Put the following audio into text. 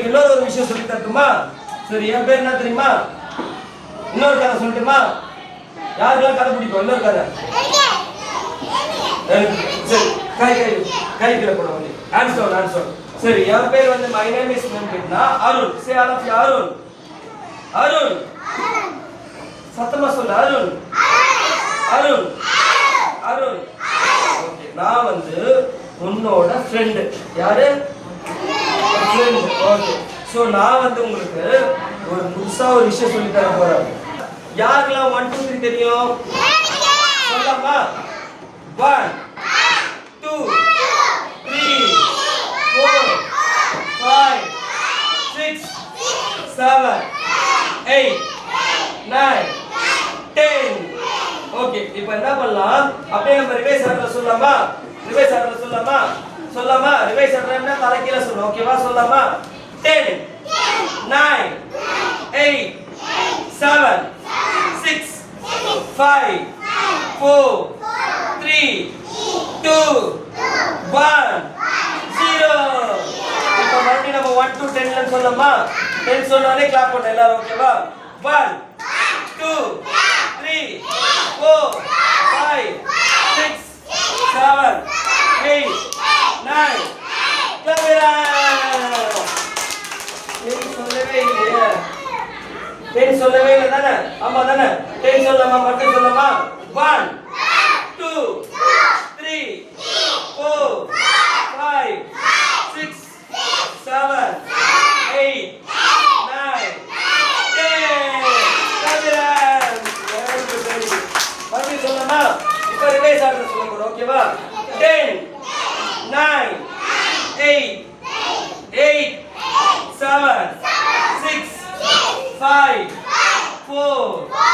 இன்னொரு ஒரு விஷயம் சொல்லி தரட்டுமா? சரி, என் பேர் என்ன தெரியுமா? இன்னொரு கதை சொல்லட்டுமா? யாருக்கெல்லாம் கதை பிடிக்கும்? இன்னொரு கதை. சரி, கை கை கை கீழே போட வந்து ஆன்சர். சரி, என் பேர் வந்து மை நேம் இஸ் கேட்டா Arun. Say all of you Arun. Arun சத்தமா சொல்லு. அருண் அருண் அருண். ஓகே, நான் வந்து உன்னோட ஃப்ரெண்ட். யாரு? ஃப்ரெண்ட். ஓகே, சோ நான் வந்து உங்களுக்கு ஒரு புதுசா ஒரு விஷயம் சொல்லி தர போறேன். யாருக்கெல்லாம் 1 2 3 தெரியும்? சொல்லலாமா? 1 2 3 4 5 6 7 8 9 10. ஓகே, இப்போ என்ன பண்ணலாம்? அப்படியே நம்ம ரிவைஸ் ஆர்டர்ல சொல்லலாமா? ரிவைஸ் ஆர்டர் என்ன? தலைகீழ சொல்லணும். ஓகேவா? சொல்லலாமா? 10 9 8 7 6 5 4 3 2 1 0. இப்போ மறுபடியும் நம்ம 1 to 10 ல சொல்லலாமா? 10 சொன்னாலே கிளாப் பண்ணணும் எல்லாரும். ஓகேவா? 1 2 3 4 5 6 7 8 9. கேமரா. சொல்லவே இல்லை தானே? ஆமா தானே? 10 சொல்லலாமா? மட்டும் சொல்லலாமா? 1 2 3 4 5 6 7 8 9 10. மறுபடியும் சொல்லலாமா? இப்போ ரிவைஸ் ஆர்டர் சொல்ல போறோம். ஓகேவா? 10 9 8 8 7 6 5 4